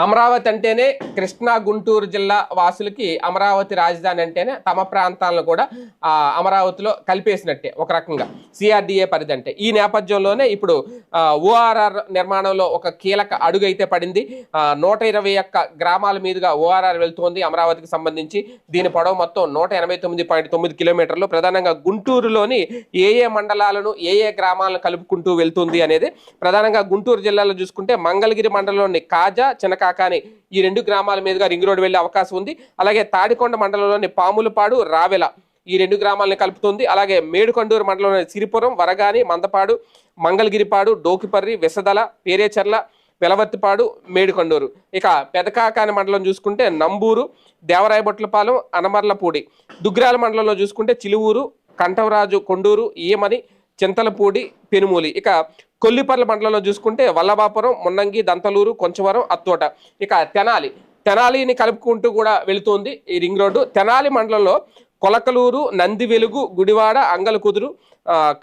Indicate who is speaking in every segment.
Speaker 1: అమరావతి అంటేనే కృష్ణా గుంటూరు జిల్లా వాసులకి అమరావతి రాజధాని అంటేనే తమ ప్రాంతాలను కూడా అమరావతిలో కలిపేసినట్టే ఒక రకంగా సిఆర్డిఏ పరిధి అంటే. ఈ నేపథ్యంలోనే ఇప్పుడు ఓఆర్ఆర్ నిర్మాణంలో ఒక కీలక అడుగు అయితే పడింది. 121 గ్రామాల మీదుగా ఓఆర్ఆర్ వెళ్తోంది అమరావతికి సంబంధించి. దీని పొడవు మొత్తం 189.9 కిలోమీటర్లు. ప్రధానంగా గుంటూరులోని ఏ మండలాలను ఏ గ్రామాలను కలుపుకుంటూ వెళ్తుంది అనేది. ప్రధానంగా గుంటూరు జిల్లాలో చూసుకుంటే మంగళగిరి మండలంలోని కాజా, చినకాకాని ఈ 2 గ్రామాల మీదుగా రింగ్ రోడ్ వెళ్లే అవకాశం ఉంది. అలాగే తాడికొండ మండలంలోని పాములపాడు, రావెల ఈ 2 గ్రామాలను కలుపుతుంది. అలాగే మేడుకొండూరు మండలంలోని సిరిపురం, వరగాని, మందపాడు, మంగళగిరిపాడు, డోకిపర్రి, విసదల, పేరేచర్ల, వెలవర్తిపాడు, మేడుకొండూరు. ఇక పెదకాకాని మండలం చూసుకుంటే నంబూరు, దేవరాయబొట్లపాలెం, అనమర్లపూడి. దుగ్గిరాల మండలంలో చూసుకుంటే చిలువూరు, కంఠవరాజు, కొండూరు, ఈయమని, చింతలపూడి, పెనుమూలి. ఇక కొల్లిపర్ల మండలంలో చూసుకుంటే వల్లభాపురం, మున్నంగి, దంతలూరు, కొంచవరం, అత్తోట. ఇక తెనాలిని కలుపుకుంటూ కూడా వెళుతోంది ఈ రింగ్ రోడ్డు. తెనాలి మండలంలో కొలకలూరు, నంది వెలుగు, గుడివాడ, అంగలకుదురు,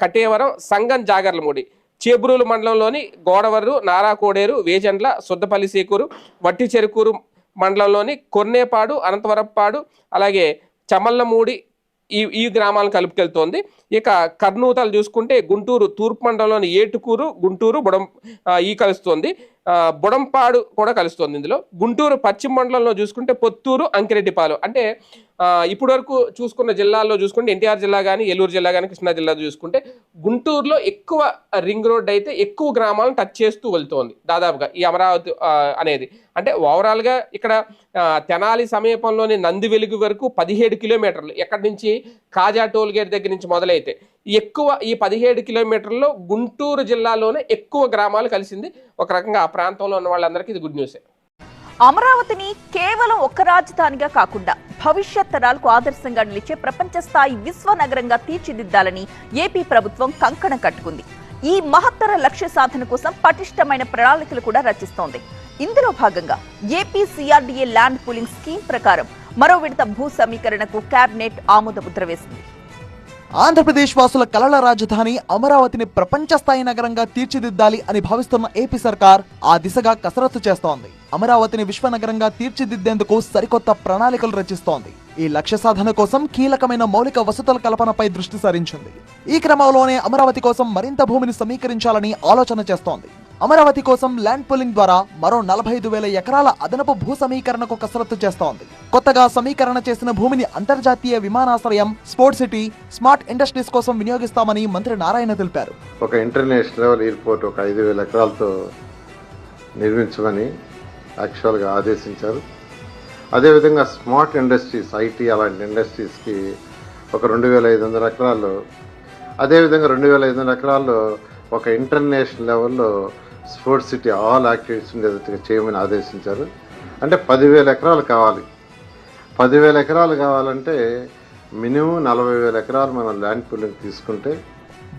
Speaker 1: కటేవరం, సంగం, జాగర్లమూడి. చేబ్రూలు మండలంలోని గోడవరు, నారాకోడేరు, వేజండ్ల, సుద్దపల్లి సేకూరు, వట్టి చెరుకూరు మండలంలోని కొర్నేపాడు, అనంతవరపాడు, అలాగే చమల్లమూడి ఈ గ్రామాలను కలుపుకెళ్తోంది. ఇక కర్నూతలు చూసుకుంటే గుంటూరు తూర్పు మండలంలోని ఏటుకూరు, గుంటూరు, కలుస్తోంది. బుడంపాడు కూడా కలుస్తుంది ఇందులో. గుంటూరు పశ్చిమ మండలంలో చూసుకుంటే పొత్తూరు, అంకిరెడ్డిపాలెం. అంటే ఇప్పటి వరకు చూసుకున్న జిల్లాల్లో చూసుకుంటే ఎన్టీఆర్ జిల్లా కానీ, ఏలూరు జిల్లా కానీ, కృష్ణా జిల్లా చూసుకుంటే గుంటూరులో ఎక్కువ రింగ్ రోడ్ అయితే ఎక్కువ గ్రామాలను టచ్ చేస్తూ వెళ్తోంది దాదాపుగా ఈ అమరావతి అనేది. అంటే ఓవరాల్గా ఇక్కడ తెనాలి సమీపంలోని నంది వెలుగు వరకు 17 కిలోమీటర్లు. ఎక్కడి నుంచి కాజా టోల్ గేట్ దగ్గర నుంచి మొదలైతే ఎక్కువ ఈ 17 కిలోమీటర్లలో గుంటూరు జిల్లాలోనే ఎక్కువ గ్రామాలు కలిసింది. ఒక రకంగా ఆ ప్రాంతంలో ఉన్న వాళ్ళందరికీ ఇది గుడ్ న్యూసే.
Speaker 2: అమరావతిని కేవలం ఒక్క రాజధానిగా కాకుండా భవిష్యత్ తరాలకు ఆదర్శంగా నిలిచే ప్రపంచ స్థాయి విశ్వనగరంగా తీర్చిదిద్దాలని ఏపీ ప్రభుత్వం కంకణం కట్టుకుంది. ఈ మహత్తర లక్ష్య సాధన కోసం పటిష్టమైన ప్రణాళికలు కూడా రచిస్తోంది. ఇందులో భాగంగా AP CRDA land pooling scheme ప్రకారం మరో విడత భూ సమీకరణకు కేబినెట్ ఆమోద ముద్ర వేసింది.
Speaker 3: ఆంధ్రప్రదేశ్ వాసుల కలల రాజధాని అమరావతిని ప్రపంచ స్థాయి నగరంగా తీర్చిదిద్దాలి అని భావిస్తున్న ఏపీ సర్కార్ ఆ దిశగా కసరత్తు చేస్తోంది. అమరావతిని విశ్వనగరంగా తీర్చిదిద్దేందుకు సరికొత్త ప్రణాళికలు రచిస్తోంది. ఈ లక్ష్య సాధన కోసం కీలకమైన మౌలిక వసతుల కల్పనపై దృష్టి సారించింది. ఈ క్రమంలోనే అమరావతి కోసం మరింత భూమిని సమీకరించాలని ఆలోచన చేస్తోంది. అమరావతి కోసం ల్యాండ్ పూలింగ్ ద్వారా మరో 45,000 ఎకరాల అదనపు భూ సమీకరణకు కసరత్తు చేస్తోంది. కొత్తగా సమీకరణ చేసిన భూమిని అంతర్జాతీయ విమానాశ్రయం, స్పోర్ట్స్ సిటీ, స్మార్ట్ ఇండస్ట్రీస్ కోసం వినియోగిస్తామని మంత్రి నారాయణ తెలిపారు.
Speaker 4: ఒక ఇంటర్నేషనల్ ఎయిర్పోర్ట్ ఒక 5,000 ఎకరాలతో నిర్మించమని యాక్చువల్గా ఆదేశించారు. అదేవిధంగా స్మార్ట్ ఇండస్ట్రీస్, ఐటీ అలాంటి ఇండస్ట్రీస్కి ఒక 2,500 ఎకరాలు, అదేవిధంగా 2,500 ఎకరాల్లో ఒక ఇంటర్నేషనల్ లెవెల్లో స్పోర్ట్స్ సిటీ ఆల్ యాక్టివిటీస్ ఉండేది చేయమని ఆదేశించారు. అంటే 10,000 ఎకరాలు కావాలి. 10,000 ఎకరాలు కావాలంటే మినిమం 40,000 ఎకరాలు మనం ల్యాండ్ పూలింగ్ తీసుకుంటే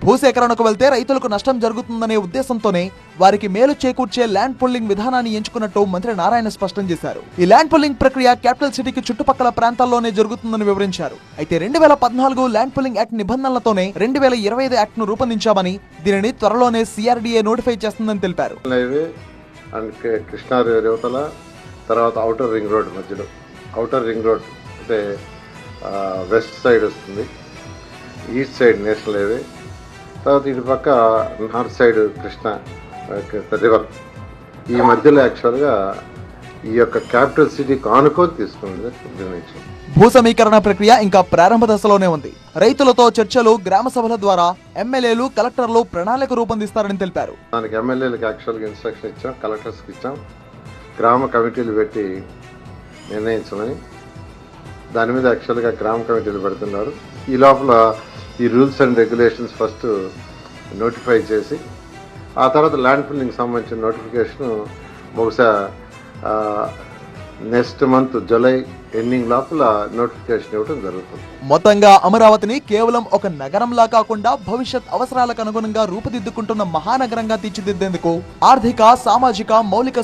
Speaker 3: భూసేకరణకు వెళ్తే రైతులకు నష్టం జరుగుతుందనే ఉద్దేశంతోనే వారికి మేలు చేకూర్చే ల్యాండ్ పుల్లింగ్ విధానాన్ని ఎంచుకున్నట్టు మంత్రి నారాయణ స్పష్టం చేశారు. ఈ ల్యాండ్ పుల్లింగ్ ప్రక్రియ క్యాపిటల్ సిటీకి చుట్టుపక్కల ప్రాంతాల్లోనే జరుగుతుందని వివరించారు. అయితే 2014 ల్యాండ్ పుల్లింగ్ యాక్ట్ నిబంధనలతోనే 2025 యాక్ట్ ను రూపొందించామని, దీనిని త్వరలోనే సిఆర్డిఏ నోటిఫై చేస్తుందని తెలిపారు.
Speaker 4: కృష్ణా యువతల తర్వాత ఔటర్ రింగ్ రోడ్ మధ్యలో, ఔటర్ రింగ్ రోడ్ అంటే వెస్ట్ సైడ్ వస్తుంది, ఈస్ట్ సైడ్ నేషనల్ హైవే, తర్వాత ఇటు పక్క నార్త్ సైడ్ కృష్ణ రివర్. ఈ మధ్యలో యాక్చువల్గా ఈ యొక్క క్యాపిటల్ సిటీకి ఆనుకొని తీసుకుంది నిర్ణయించాం.
Speaker 3: భూ సమీకరణ ప్రక్రియ ఇంకా ప్రారంభ దశలోనే ఉంది. రైతులతో చర్చలు, గ్రామ సభల ద్వారా ఎమ్మెల్యేలు, కలెక్టర్లు ప్రణాళిక రూపొందిస్తారని తెలిపారు.
Speaker 4: దానికి ఎమ్మెల్యేలకు యాక్చువల్గా ఇన్స్ట్రక్షన్ ఇచ్చాం, కలెక్టర్స్కి ఇచ్చాం, గ్రామ కమిటీలు పెట్టి నిర్ణయించమని. దాని మీద యాక్చువల్గా గ్రామ కమిటీలు పెడుతున్నారు. ఈ లోపల ఈ rules and regulations first notify చేసి ఆ తర్వాత ల్యాండ్ పూలింగ్ సంబంధించిన నోటిఫికేషన్ బహుశా నెక్స్ట్ మంత్ జూలై ఎండింగ్ లోపల నోటిఫికేషన్ ఇవ్వడం జరుగుతుంది.
Speaker 3: మొత్తంగా అమరావతిని కేవలం ఒక నగరంలా కాకుండా భవిష్యత్ అవసరాలకు అనుగుణంగా రూపుదిద్దుకుంటున్న మహానగరంగా తీర్చిదిద్దేందుకు ఆర్థిక, సామాజిక, మౌలిక